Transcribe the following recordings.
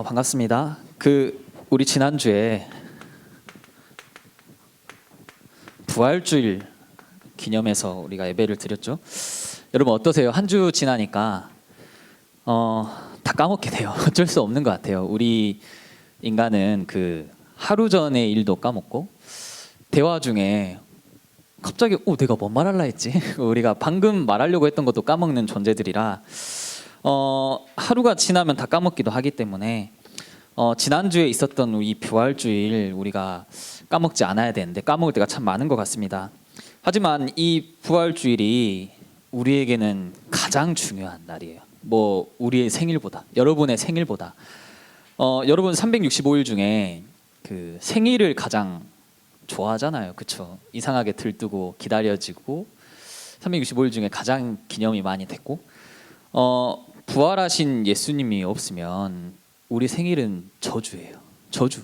반갑습니다. 우리 지난주에 부활주일 기념해서 우리가 예배를 드렸죠. 여러분 어떠세요? 한 주 지나니까 다 까먹게 돼요. 어쩔 수 없는 것 같아요. 우리 인간은 하루 전의 일도 까먹고 대화 중에 갑자기 내가 뭔 말할라 했지? 우리가 방금 말하려고 했던 것도 까먹는 존재들이라 하루가 지나면 다 까먹기도 하기 때문에 지난주에 있었던 이 부활주일 우리가 까먹지 않아야 되는데 까먹을 때가 참 많은 것 같습니다. 하지만 이 부활주일이 우리에게는 가장 중요한 날이에요. 우리의 생일보다, 여러분의 생일보다. 여러분 365일 중에 생일을 가장 좋아하잖아요. 그렇죠? 이상하게 들뜨고 기다려지고 365일 중에 가장 기념이 많이 됐고 부활하신 예수님이 없으면 우리 생일은 저주예요. 저주.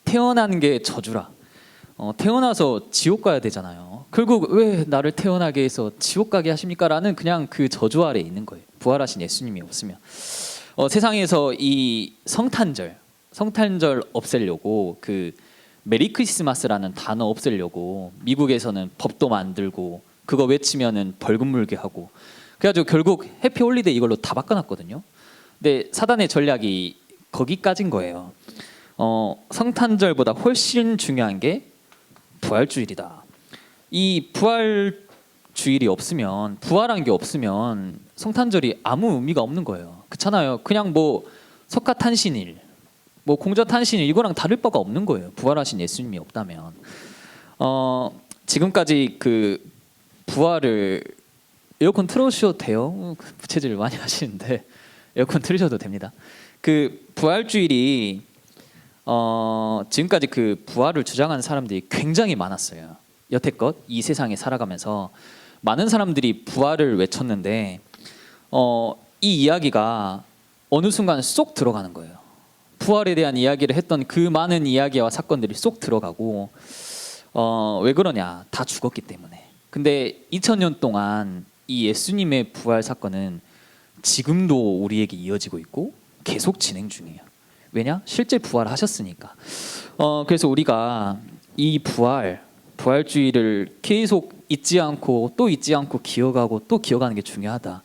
태어난 게 저주라. 태어나서 지옥 가야 되잖아요. 결국 왜 나를 태어나게 해서 지옥 가게 하십니까? 라는 그냥 그 저주 아래에 있는 거예요. 부활하신 예수님이 없으면. 세상에서 이 성탄절 없애려고 메리 크리스마스라는 단어 없애려고 미국에서는 법도 만들고 그거 외치면은 벌금 물게 하고 그래가지고 결국 해피 홀리데이 이걸로 다 바꿔놨거든요. 근데 사단의 전략이 거기까지인 거예요. 성탄절보다 훨씬 중요한 게 부활주일이다. 이 부활주일이 없으면, 부활한 게 없으면 성탄절이 아무 의미가 없는 거예요. 그렇잖아요. 그냥 석가탄신일, 공자탄신일 이거랑 다를 바가 없는 거예요. 부활하신 예수님이 없다면. 지금까지 부활을 에어컨 틀어주셔도 돼요. 부채질 많이 하시는데 에어컨 틀으셔도 됩니다. 부활주일이 지금까지 부활을 주장하는 사람들이 굉장히 많았어요. 여태껏 이 세상에 살아가면서 많은 사람들이 부활을 외쳤는데 이 이야기가 어느 순간 쏙 들어가는 거예요. 부활에 대한 이야기를 했던 그 많은 이야기와 사건들이 쏙 들어가고 왜 그러냐? 다 죽었기 때문에. 근데 2000년 동안 이 예수님의 부활 사건은 지금도 우리에게 이어지고 있고 계속 진행 중이에요. 왜냐? 실제 부활하셨으니까. 그래서 우리가 이 부활주의를 계속 잊지 않고 또 잊지 않고 기억하고 또 기억하는 게 중요하다.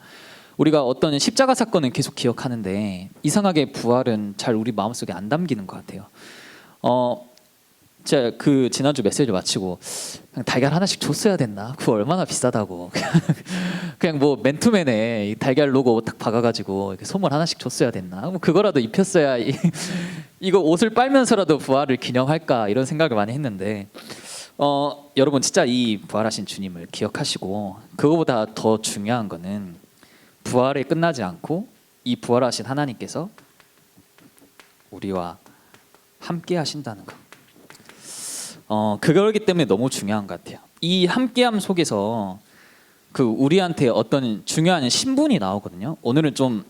우리가 어떤 십자가 사건은 계속 기억하는데 이상하게 부활은 잘 우리 마음속에 안 담기는 것 같아요. 제가 지난주 메시지 마치고 그냥 달걀 하나씩 줬어야 됐나? 그거 얼마나 비싸다고. 그냥 맨투맨에 달걀 로고 딱 박아가지고 이렇게 선물 하나씩 줬어야 됐나? 그거라도 입혔어야 이거 옷을 빨면서라도 부활을 기념할까 이런 생각을 많이 했는데 여러분 진짜 이 부활하신 주님을 기억하시고 그거보다 더 중요한 거는 부활에 끝나지 않고 이 부활하신 하나님께서 우리와 함께 하신다는 거. 그거기 때문에 너무 중요한 것 같아요. 이 함께함 속에서 우리한테 어떤 중요한 신분이 나오거든요. 오늘은 좀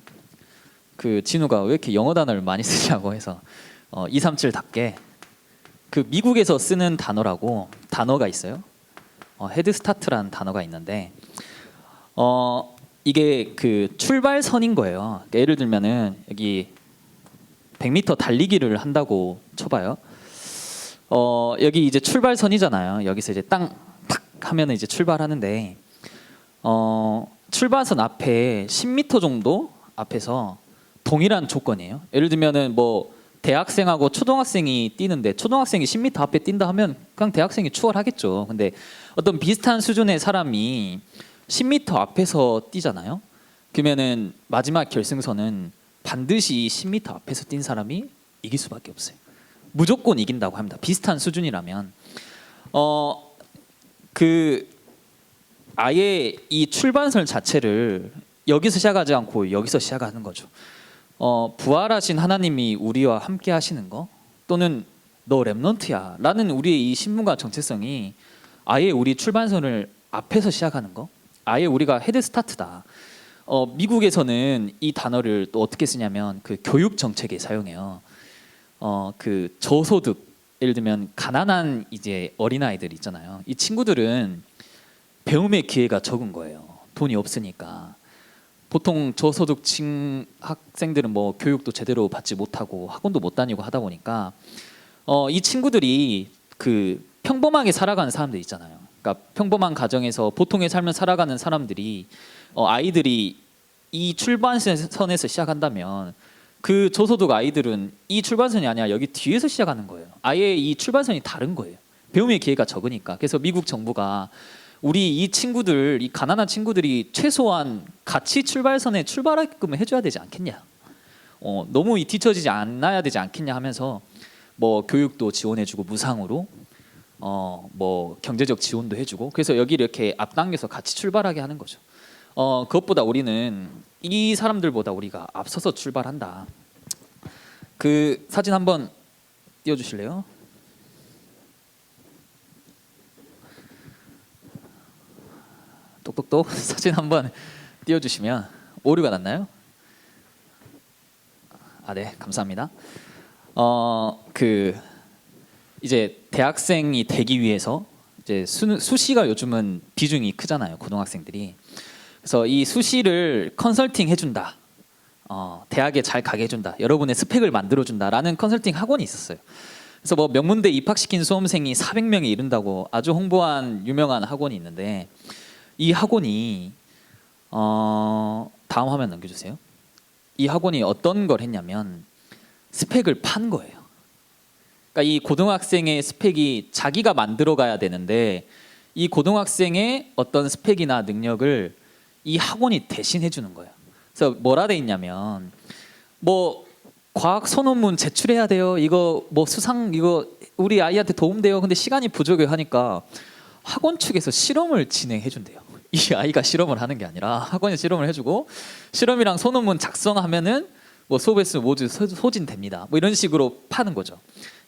진우가 왜 이렇게 영어 단어를 많이 쓰냐고 해서 237답게 미국에서 쓰는 단어가 있어요. 헤드스타트라는 단어가 있는데 이게 출발선인 거예요. 그러니까 예를 들면은 여기 100m 달리기를 한다고 쳐봐요. 여기 이제 출발선이잖아요. 여기서 이제 딱 하면은 이제 출발하는데 출발선 앞에 10m 정도 앞에서 동일한 조건이에요. 예를 들면은 대학생하고 초등학생이 뛰는데 초등학생이 10m 앞에 뛴다 하면 그냥 대학생이 추월하겠죠. 근데 어떤 비슷한 수준의 사람이 10m 앞에서 뛰잖아요. 그러면은 마지막 결승선은 반드시 10m 앞에서 뛴 사람이 이길 수밖에 없어요. 무조건 이긴다고 합니다. 비슷한 수준이라면 아예 이 출발선 자체를 여기서 시작하지 않고 여기서 시작하는 거죠. 부활하신 하나님이 우리와 함께 하시는 거 또는 너 렘넌트야 라는 우리의 이 신분과 정체성이 아예 우리 출발선을 앞에서 시작하는 거, 아예 우리가 헤드 스타트다. 미국에서는 이 단어를 또 어떻게 쓰냐면 교육 정책에 사용해요. 저소득, 예를 들면 가난한 이제 어린아이들 있잖아요. 이 친구들은 배움의 기회가 적은 거예요. 돈이 없으니까. 보통 저소득층 학생들은 뭐 교육도 제대로 받지 못하고 학원도 못 다니고 하다 보니까 이 친구들이 그 평범하게 살아가는 사람들 있잖아요. 그러니까 평범한 가정에서 보통의 삶을 살아가는 사람들이 아이들이 이 출발선에서 시작한다면 그 저소득 아이들은 이 출발선이 아니라 여기 뒤에서 시작하는 거예요. 아예 이 출발선이 다른 거예요. 배움의 기회가 적으니까. 그래서 미국 정부가 우리 이 친구들, 이 가난한 친구들이 최소한 같이 출발선에 출발하게끔 해줘야 되지 않겠냐. 너무 뒤처지지 않아야 되지 않겠냐 하면서 뭐 교육도 지원해주고 무상으로 뭐 경제적 지원도 해주고 그래서 여기를 이렇게 앞당겨서 같이 출발하게 하는 거죠. 그것보다 우리는 이 사람들보다 우리가 앞서서 출발한다. 그 사진 한번 띄워주실래요? 똑똑똑 사진 한번 띄워주시면 오류가 났나요? 네, 감사합니다. 그 이제 대학생이 되기 위해서 이제 수시가 요즘은 비중이 크잖아요, 고등학생들이. 그래서 이 수시를 컨설팅 해준다. 대학에 잘 가게 해준다. 여러분의 스펙을 만들어준다라는 컨설팅 학원이 있었어요. 그래서 뭐 명문대 입학시킨 수험생이 400명에 이른다고 아주 홍보한 유명한 학원이 있는데 이 학원이 다음 화면 넘겨주세요. 이 학원이 어떤 걸 했냐면 스펙을 판 거예요. 그러니까 이 고등학생의 스펙이 자기가 만들어 가야 되는데 이 고등학생의 어떤 스펙이나 능력을 이 학원이 대신해 주는 거예요. 그래서 뭐라 돼 있냐면 뭐 과학 소논문 제출해야 돼요. 이거 뭐 수상 이거 우리 아이한테 도움돼요. 근데 시간이 부족해 하니까 학원 측에서 실험을 진행해 준대요. 이 아이가 실험을 하는 게 아니라 학원이 실험을 해주고 실험이랑 소논문 작성하면은 뭐 수업횟수 모두 소진됩니다. 뭐 이런 식으로 파는 거죠.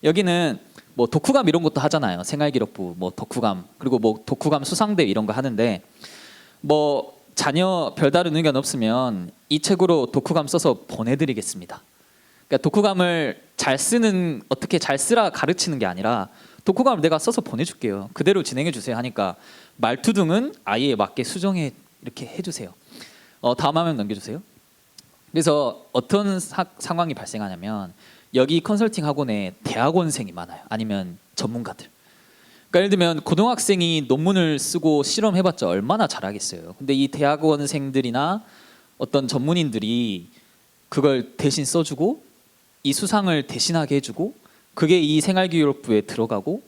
여기는 뭐 독후감 이런 것도 하잖아요. 생활기록부 뭐 독후감 그리고 뭐 독후감 수상대 이런 거 하는데 뭐 자녀 별다른 의견 없으면 이 책으로 독후감 써서 보내드리겠습니다. 그러니까 독후감을 잘 쓰는 어떻게 잘 쓰라 가르치는 게 아니라 독후감을 내가 써서 보내줄게요. 그대로 진행해 주세요 하니까 말투 등은 아이에 맞게 수정해 이렇게 해주세요. 다음 화면 넘겨주세요. 그래서 어떤 상황이 발생하냐면 여기 컨설팅 학원에 대학원생이 많아요. 아니면 전문가들. 그러니까 예를 들면 고등학생이 논문을 쓰고 실험해봤자 얼마나 잘하겠어요. 근데 이 대학원생들이나 어떤 전문인들이 그걸 대신 써주고 이 수상을 대신하게 해주고 그게 이 생활기록부에 들어가고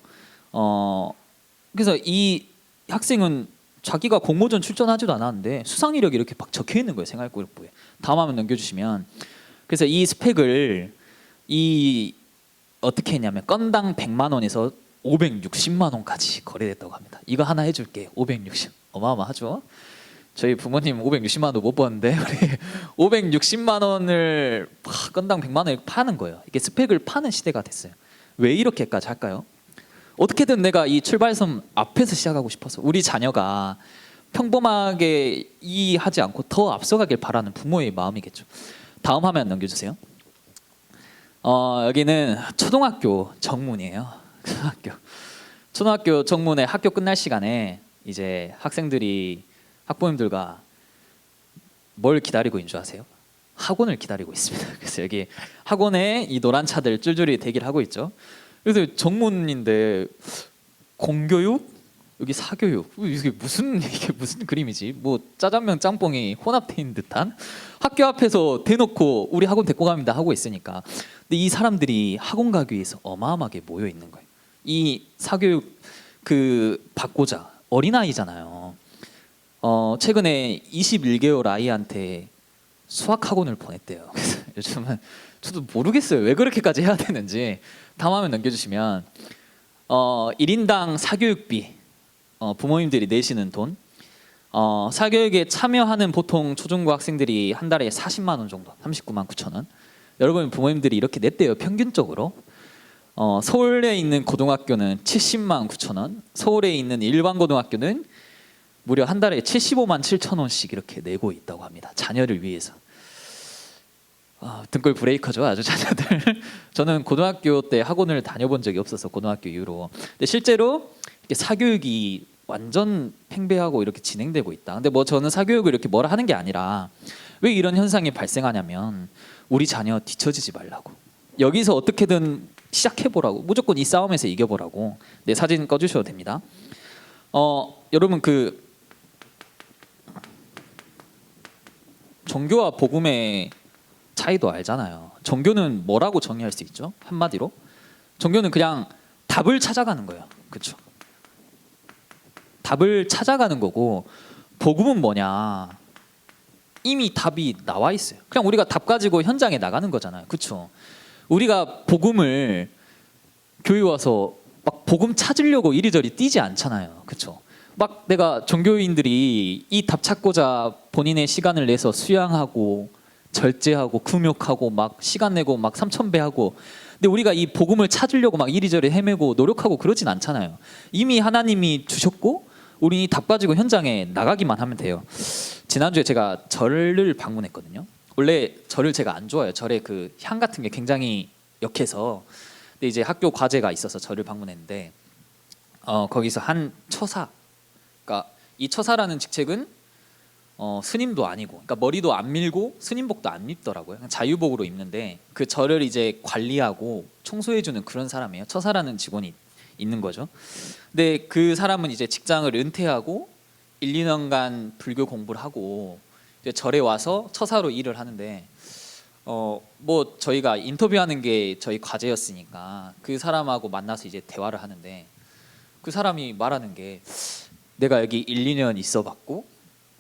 그래서 이 학생은 자기가 공모전 출전하지도 않았는데 수상 이력이 이렇게 막 적혀 있는 거예요, 생활기록부에. 다음 화면 넘겨주시면 그래서 이 스펙을 이 어떻게 했냐면 건당 100만 원에서 560만 원까지 거래됐다고 합니다. 이거 하나 해줄게. 560 어마어마하죠. 저희 부모님 560만 원도 못 버는데 우리 560만 원을 건당 100만 원에 파는 거예요. 이게 스펙을 파는 시대가 됐어요. 왜 이렇게까지 할까요? 어떻게든 내가 이 출발선 앞에서 시작하고 싶어서 우리 자녀가 평범하게 이해하지 않고 더 앞서가길 바라는 부모의 마음이겠죠. 다음 화면 넘겨주세요. 여기는 초등학교 정문이에요. 초등학교 정문에 학교 끝날 시간에 이제 학생들이 학부모님들과 뭘 기다리고 있는 줄 아세요? 학원을 기다리고 있습니다. 그래서 여기 학원에 이 노란 차들 줄줄이 대기를 하고 있죠. 그래서 정문인데 공교육, 여기 사교육, 이게 무슨 그림이지? 뭐 짜장면 짬뽕이 혼합돼 있는 듯한 학교 앞에서 대놓고 우리 학원 데리고 갑니다 하고 있으니까. 근데 이 사람들이 학원 가기 위해서 어마어마하게 모여 있는 거예요. 이 사교육 그 받고자 어린아이잖아요. 최근에 21개월 아이한테 수학 학원을 보냈대요. 그래서 요즘은 저도 모르겠어요. 왜 그렇게까지 해야 되는지. 다음 화면 넘겨주시면 1인당 사교육비 부모님들이 내시는 돈 사교육에 참여하는 보통 초중고 학생들이 한 달에 40만 원 정도 39만 9천 원 여러분 부모님들이 이렇게 냈대요. 평균적으로 서울에 있는 고등학교는 70만 9천 원 서울에 있는 일반 고등학교는 무려 한 달에 75만 7천 원씩 이렇게 내고 있다고 합니다. 자녀를 위해서. 등골 브레이커죠, 아주 자녀들. 저는 고등학교 때 학원을 다녀본 적이 없어서 고등학교 이후로. 근데 실제로 사교육이 완전 팽배하고 이렇게 진행되고 있다. 근데 뭐 저는 사교육을 이렇게 뭐라 하는 게 아니라 왜 이런 현상이 발생하냐면 우리 자녀 뒤처지지 말라고. 여기서 어떻게든 시작해보라고. 무조건 이 싸움에서 이겨보라고. 네, 사진 꺼주셔도 됩니다. 여러분 그 종교와 복음의 차이도 알잖아요. 종교는 뭐라고 정의할 수 있죠? 한마디로 종교는 그냥 답을 찾아가는 거예요. 그렇죠? 답을 찾아가는 거고 복음은 뭐냐? 이미 답이 나와 있어요. 그냥 우리가 답 가지고 현장에 나가는 거잖아요. 그렇죠? 우리가 복음을 교회 와서 막 복음 찾으려고 이리저리 뛰지 않잖아요. 그렇죠? 막 내가 종교인들이 이 답 찾고자 본인의 시간을 내서 수양하고 절제하고 금욕하고 막 시간 내고 막 3,000배 하고, 근데 우리가 이 복음을 찾으려고 막 이리저리 헤매고 노력하고 그러진 않잖아요. 이미 하나님이 주셨고 우리 답 가지고 현장에 나가기만 하면 돼요. 지난주에 제가 절을 방문했거든요. 원래 절을 제가 안 좋아해요. 절의 그 향 같은 게 굉장히 역해서. 근데 이제 학교 과제가 있어서 절을 방문했는데 거기서 한 처사, 그러니까 이 처사라는 직책은 스님도 아니고, 그러니까 머리도 안 밀고 스님복도 안 입더라고요. 그냥 자유복으로 입는데 그 절을 이제 관리하고 청소해주는 그런 사람이에요. 처사라는 직원이 있는 거죠. 근데 그 사람은 이제 직장을 은퇴하고 1, 2년간 불교 공부를 하고 이제 절에 와서 처사로 일을 하는데 뭐 저희가 인터뷰하는 게 저희 과제였으니까 그 사람하고 만나서 이제 대화를 하는데 그 사람이 말하는 게 내가 여기 1, 2년 있어봤고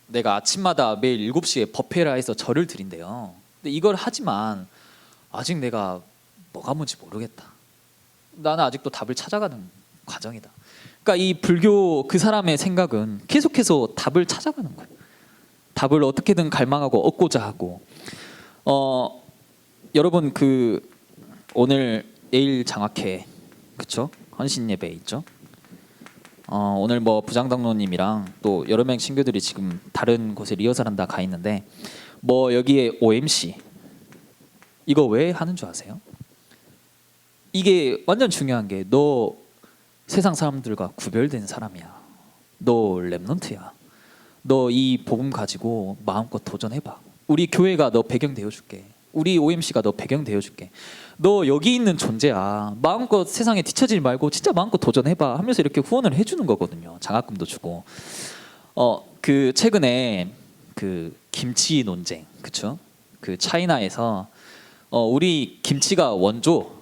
내가 아침마다 매일 7시에 법회라해서 절을 드린대요. 근데 이걸 하지만 아직 내가 뭐가 뭔지 모르겠다. 나는 아직도 답을 찾아가는 과정이다. 그러니까 이 불교 그 사람의 생각은 계속해서 답을 찾아가는 거예요. 답을 어떻게든 갈망하고 얻고자 하고. 여러분 그 오늘 내일 장학회 그쵸? 헌신 예배 있죠? 오늘 뭐 부장당로님이랑 또 여러 명 친구들이 지금 다른 곳에 리허설한다 가 있는데 뭐 여기에 OMC 이거 왜 하는 줄 아세요? 이게 완전 중요한 게 너 세상 사람들과 구별된 사람이야. 너 랩넌트야. 너 이 복음 가지고 마음껏 도전해봐. 우리 교회가 너 배경 되어줄게. 우리 OMC가 너 배경 되어줄게. 너 여기 있는 존재야. 마음껏 세상에 뒤처지지 말고 진짜 마음껏 도전해봐 하면서 이렇게 후원을 해주는 거거든요. 장학금도 주고. 그 최근에 그 김치 논쟁, 그쵸? 그 차이나에서 우리 김치가 원조,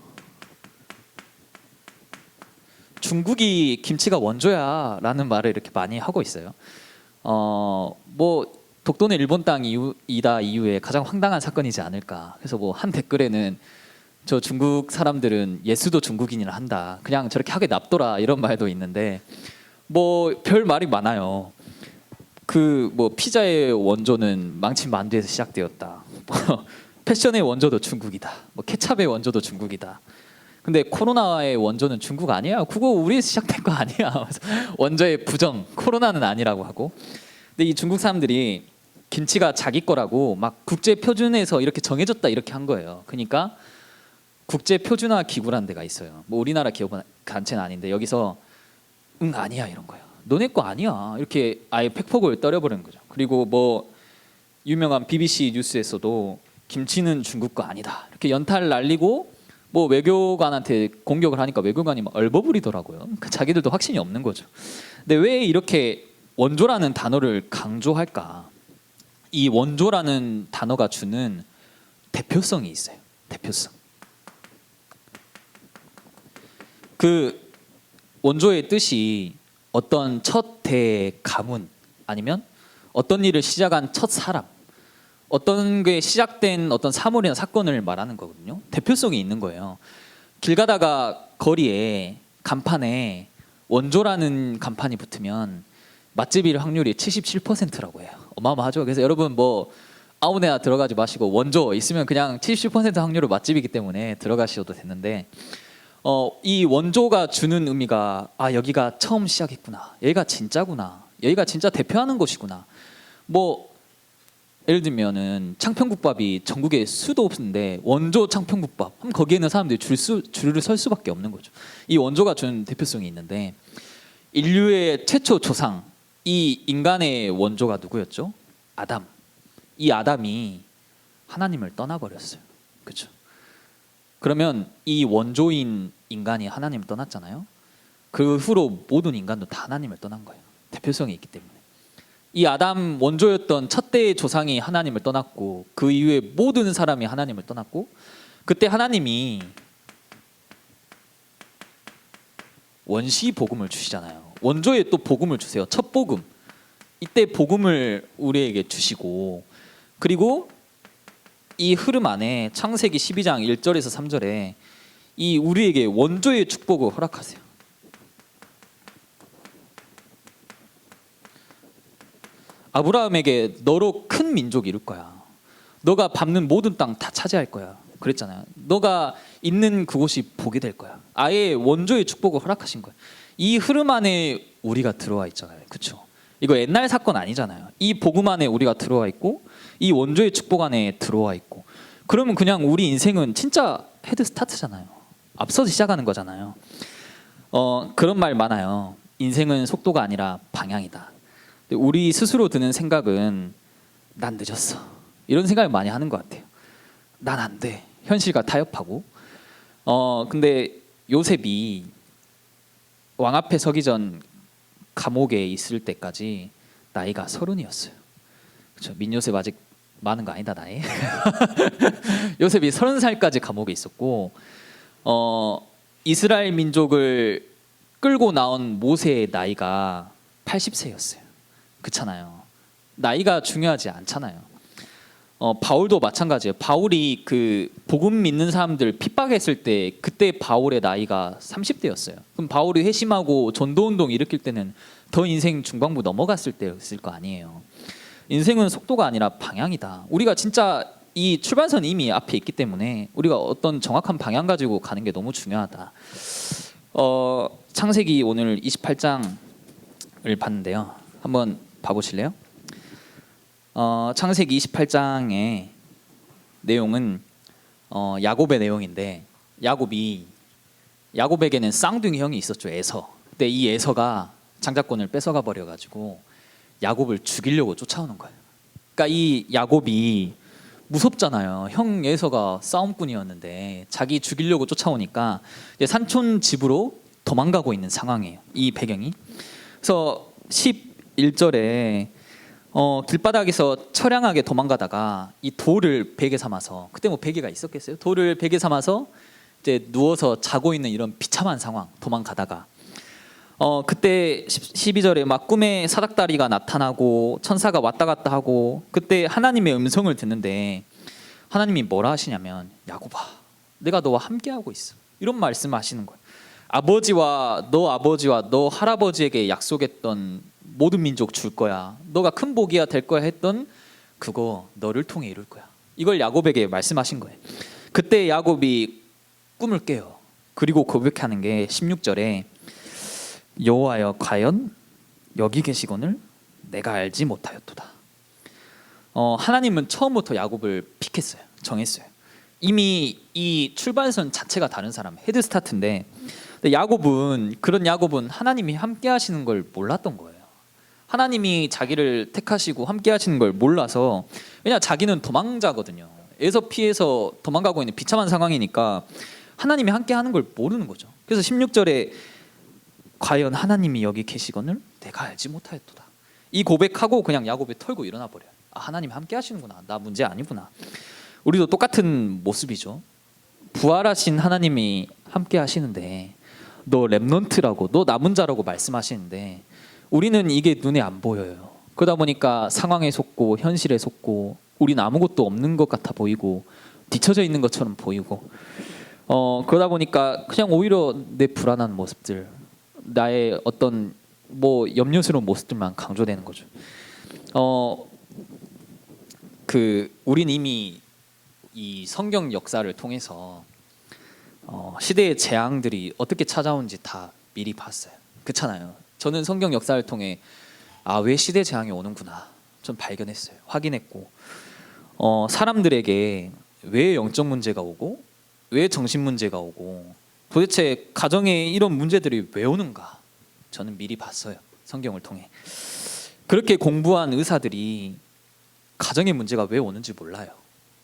중국이 김치가 원조야라는 말을 이렇게 많이 하고 있어요. 뭐 독도는 일본 땅이다 이후에 가장 황당한 사건이지 않을까. 그래서 뭐 한 댓글에는 저 중국 사람들은 예수도 중국인이라 한다. 그냥 저렇게 하게 놔둬라 이런 말도 있는데 뭐 별 말이 많아요. 그 뭐 피자의 원조는 망친 만두에서 시작되었다. 패션의 원조도 중국이다. 뭐 케찹의 원조도 중국이다. 근데 코로나의 원조는 중국 아니야. 그거 우리에서 시작된 거 아니야. 원조의 부정, 코로나는 아니라고 하고. 근데 이 중국 사람들이 김치가 자기 거라고 막 국제 표준에서 이렇게 정해졌다 이렇게 한 거예요. 그러니까 국제 표준화 기구라는 데가 있어요. 뭐 우리나라 기업 단체는 아닌데 여기서 아니야 이런 거예요. 너네 거 아니야. 이렇게 아예 팩폭을 떨어버리는 거죠. 그리고 뭐 유명한 BBC 뉴스에서도 김치는 중국 거 아니다. 이렇게 연타를 날리고 뭐 외교관한테 공격을 하니까 외교관이 막 얼버무리더라고요. 그러니까 자기들도 확신이 없는 거죠. 근데 왜 이렇게 원조라는 단어를 강조할까? 이 원조라는 단어가 주는 대표성이 있어요. 대표성. 그 원조의 뜻이 어떤 첫 대가문 아니면 어떤 일을 시작한 첫 사람, 어떤 게 시작된 어떤 사물이나 사건을 말하는 거거든요. 대표성이 있는 거예요. 길 가다가 거리에 간판에 원조라는 간판이 붙으면 맛집일 확률이 77%라고 해요. 어마어마하죠. 그래서 여러분 뭐 아무데나 들어가지 마시고 원조 있으면 그냥 77% 확률로 맛집이기 때문에 들어가셔도 되는데 이 원조가 주는 의미가 여기가 처음 시작했구나. 여기가 진짜구나. 여기가 진짜 대표하는 곳이구나. 뭐 예를 들면은 창평국밥이 전국에 수도 없는데 원조 창평국밥 하면 거기에 있는 사람들이 줄을 설 수밖에 없는 거죠. 이 원조가 주는 대표성이 있는데 인류의 최초 조상, 이 인간의 원조가 누구였죠? 아담. 이 아담이 하나님을 떠나버렸어요. 그렇죠? 그러면 이 원조인 인간이 하나님을 떠났잖아요. 그 후로 모든 인간도 다 하나님을 떠난 거예요. 대표성이 있기 때문에. 이 아담 원조였던 첫대의 조상이 하나님을 떠났고, 그 이후에 모든 사람이 하나님을 떠났고, 그때 하나님이 원시 복음을 주시잖아요. 원조에 또 복음을 주세요. 첫 복음. 이때 복음을 우리에게 주시고, 그리고 이 흐름 안에 창세기 12장 1절에서 3절에 이 우리에게 원조의 축복을 허락하세요. 아브라함에게 너로 큰 민족이 이룰 거야. 너가 밟는 모든 땅 다 차지할 거야. 그랬잖아요. 너가 있는 그곳이 복이 될 거야. 아예 원조의 축복을 허락하신 거예요. 이 흐름 안에 우리가 들어와 있잖아요. 그렇죠? 이거 옛날 사건 아니잖아요. 이 복음 안에 우리가 들어와 있고, 이 원조의 축복 안에 들어와 있고, 그러면 그냥 우리 인생은 진짜 헤드 스타트잖아요. 앞서서 시작하는 거잖아요. 그런 말 많아요. 인생은 속도가 아니라 방향이다. 우리 스스로 드는 생각은 난 늦었어. 이런 생각을 많이 하는 것 같아요. 난 안 돼. 현실과 타협하고. 근데 요셉이 왕 앞에 서기 전 감옥에 있을 때까지 나이가 30이었어요. 그렇죠? 민요셉 아직 많은 거 아니다 나이. 요셉이 30살까지 감옥에 있었고, 이스라엘 민족을 끌고 나온 모세의 나이가 80세였어요. 그렇잖아요. 나이가 중요하지 않잖아요. 바울도 마찬가지예요. 바울이 그 복음 믿는 사람들 핍박했을 때 그때 바울의 나이가 30대였어요. 그럼 바울이 회심하고 전도운동 일으킬 때는 더 인생 중반부 넘어갔을 때였을 거 아니에요. 인생은 속도가 아니라 방향이다. 우리가 진짜 이 출발선 이미 앞에 있기 때문에 우리가 어떤 정확한 방향 가지고 가는 게 너무 중요하다. 창세기 오늘 28장을 봤는데요. 한번 봐보실래요? 창세기 28장의 내용은 야곱의 내용인데, 야곱에게는 쌍둥이 형이 있었죠. 에서. 근데 이 에서가 장자권을 뺏어가 버려가지고 야곱을 죽이려고 쫓아오는 거예요. 그러니까 이 야곱이 무섭잖아요. 형 에서가 싸움꾼이었는데 자기 죽이려고 쫓아오니까 이제 산촌 집으로 도망가고 있는 상황이에요. 이 배경이. 그래서 11절에 길바닥에서 처량하게 도망가다가 이 돌을 베개 삼아서, 그때 뭐 베개가 있었겠어요? 돌을 베개 삼아서 이제 누워서 자고 있는 이런 비참한 상황, 도망가다가 그때 12절에 막 꿈에 사닥다리가 나타나고 천사가 왔다 갔다 하고, 그때 하나님의 음성을 듣는데 하나님이 뭐라 하시냐면, 야곱아, 내가 너와 함께하고 있어. 이런 말씀을 하시는 거예요. 아버지와 너 할아버지에게 약속했던 모든 민족 줄 거야. 너가 큰 복이야 될 거야 했던 그거 너를 통해 이룰 거야. 이걸 야곱에게 말씀하신 거예요. 그때 야곱이 꿈을 깨요. 그리고 고백하는 게 16절에 여호와여 과연 여기 계시거늘 내가 알지 못하였도다. 하나님은 처음부터 야곱을 픽했어요. 정했어요. 이미 이 출발선 자체가 다른 사람, 헤드 스타트인데, 야곱은 하나님이 함께 하시는 걸 몰랐던 거예요. 하나님이 자기를 택하시고 함께 하시는 걸 몰라서, 왜냐 자기는 도망자거든요. 에서 피해서 도망가고 있는 비참한 상황이니까 하나님이 함께 하는 걸 모르는 거죠. 그래서 16절에 과연 하나님이 여기 계시거늘 내가 알지 못하였도다. 이 고백하고 그냥 야곱이 털고 일어나 버려요. 아, 하나님 함께 하시는구나. 나 문제 아니구나. 우리도 똑같은 모습이죠. 부활하신 하나님이 함께 하시는데, 너 렘넌트라고, 너 남은 자라고 말씀하시는데 우리는 이게 눈에 안 보여요. 그러다 보니까 상황에 속고 현실에 속고 우리는 아무것도 없는 것 같아 보이고 뒤처져 있는 것처럼 보이고, 그러다 보니까 그냥 오히려 내 불안한 모습들, 나의 어떤 뭐 염려스러운 모습들만 강조되는 거죠. 우린 이미 이 성경 역사를 통해서 시대의 재앙들이 어떻게 찾아온지 다 미리 봤어요. 그렇잖아요. 저는 성경 역사를 통해 왜 시대 재앙이 오는구나 좀 발견했어요. 확인했고, 사람들에게 왜 영적 문제가 오고 왜 정신 문제가 오고 도대체 가정에 이런 문제들이 왜 오는가 저는 미리 봤어요. 성경을 통해. 그렇게 공부한 의사들이 가정의 문제가 왜 오는지 몰라요.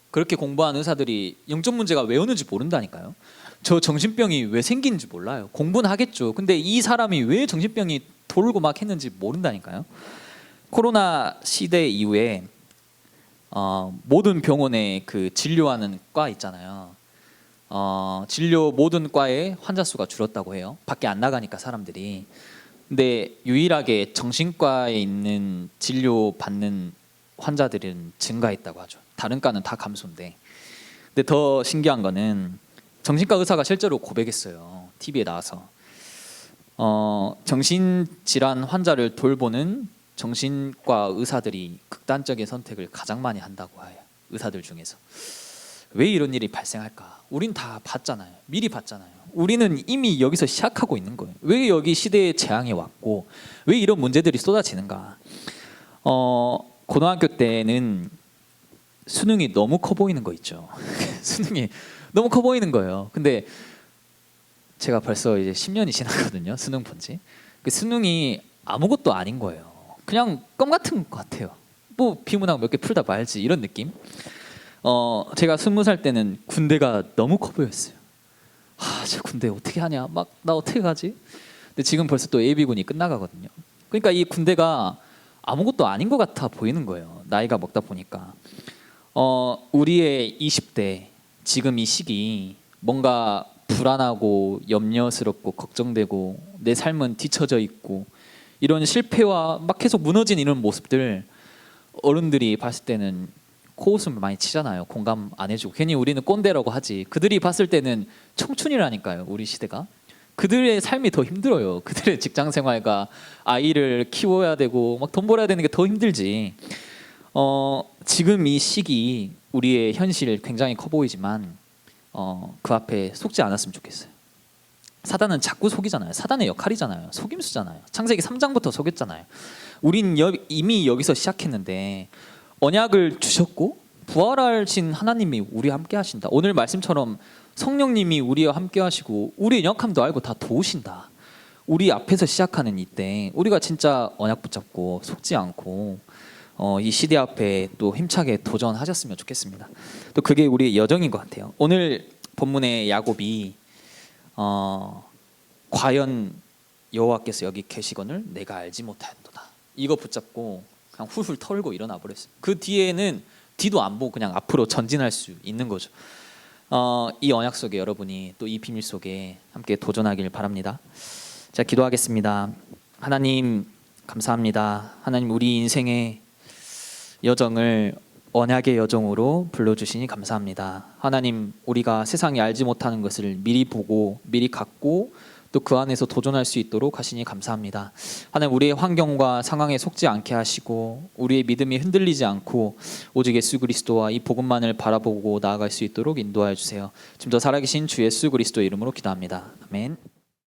그렇게 공부한 의사들이 영적 문제가 왜 오는지 모른다니까요. 저 정신병이 왜 생기는지 몰라요. 공부는 하겠죠. 근데 이 사람이 왜 정신병이 돌고 막 했는지 모른다니까요. 코로나 시대 이후에 모든 병원에 그 진료하는 과 있잖아요. 진료 모든 과의 환자 수가 줄었다고 해요. 밖에 안 나가니까 사람들이. 근데 유일하게 정신과에 있는 진료 받는 환자들은 증가했다고 하죠. 다른 과는 다 감소인데. 근데 더 신기한 거는 정신과 의사가 실제로 고백했어요. TV에 나와서. 정신질환 환자를 돌보는 정신과 의사들이 극단적인 선택을 가장 많이 한다고 해요. 의사들 중에서. 왜 이런 일이 발생할까? 우린 다 봤잖아요. 미리 봤잖아요. 우리는 이미 여기서 시작하고 있는 거예요. 왜 여기 시대의 재앙이 왔고 왜 이런 문제들이 쏟아지는가? 고등학교 때는 수능이 너무 커 보이는 거 있죠. 수능이 너무 커 보이는 거예요. 근데 제가 벌써 이제 10년이 지났거든요. 수능 본 지. 그 수능이 아무것도 아닌 거예요. 그냥 껌 같은 것 같아요. 뭐 비문학 몇 개 풀다 말지 이런 느낌. 제가 20살 때는 군대가 너무 커 보였어요. 저 군대 어떻게 하냐? 막 나 어떻게 가지? 근데 지금 벌써 또 예비군이 끝나가거든요. 그러니까 이 군대가 아무것도 아닌 것 같아 보이는 거예요. 나이가 먹다 보니까. 우리의 20대 지금 이 시기 뭔가 불안하고 염려스럽고 걱정되고 내 삶은 뒤처져 있고 이런 실패와 막 계속 무너진 이런 모습들 어른들이 봤을 때는 코웃음을 많이 치잖아요. 공감 안 해주고 괜히 우리는 꼰대라고 하지. 그들이 봤을 때는 청춘이라니까요. 우리 시대가. 그들의 삶이 더 힘들어요. 그들의 직장 생활과 아이를 키워야 되고 막 돈 벌어야 되는 게 더 힘들지. 지금 이 시기 우리의 현실 굉장히 커 보이지만 그 앞에 속지 않았으면 좋겠어요. 사단은 자꾸 속이잖아요. 사단의 역할이잖아요. 속임수잖아요. 창세기 3장부터 속였잖아요. 우린 이미 여기서 시작했는데 언약을 주셨고 부활하신 하나님이 우리와 함께 하신다. 오늘 말씀처럼 성령님이 우리와 함께 하시고 우리의 연약함도 알고 다 도우신다. 우리 앞에서 시작하는 이때 우리가 진짜 언약 붙잡고 속지 않고 이 시대 앞에 또 힘차게 도전하셨으면 좋겠습니다. 또 그게 우리의 여정인 것 같아요. 오늘 본문의 야곱이 과연 여호와께서 여기 계시거늘 내가 알지 못하였도다. 이거 붙잡고 그냥 훌훌 털고 일어나 버렸어요. 그 뒤에는 뒤도 안 보고 그냥 앞으로 전진할 수 있는 거죠. 이 언약 속에 여러분이 또 이 비밀 속에 함께 도전하길 바랍니다. 자, 기도하겠습니다. 하나님 감사합니다. 하나님 우리 인생의 여정을 언약의 여정으로 불러주시니 감사합니다. 하나님 우리가 세상이 알지 못하는 것을 미리 보고 미리 갖고 또 그 안에서 도전할 수 있도록 하시니 감사합니다. 하나님 우리의 환경과 상황에 속지 않게 하시고 우리의 믿음이 흔들리지 않고 오직 예수 그리스도와 이 복음만을 바라보고 나아갈 수 있도록 인도하여 주세요. 지금 더 살아계신 주 예수 그리스도의 이름으로 기도합니다. 아멘.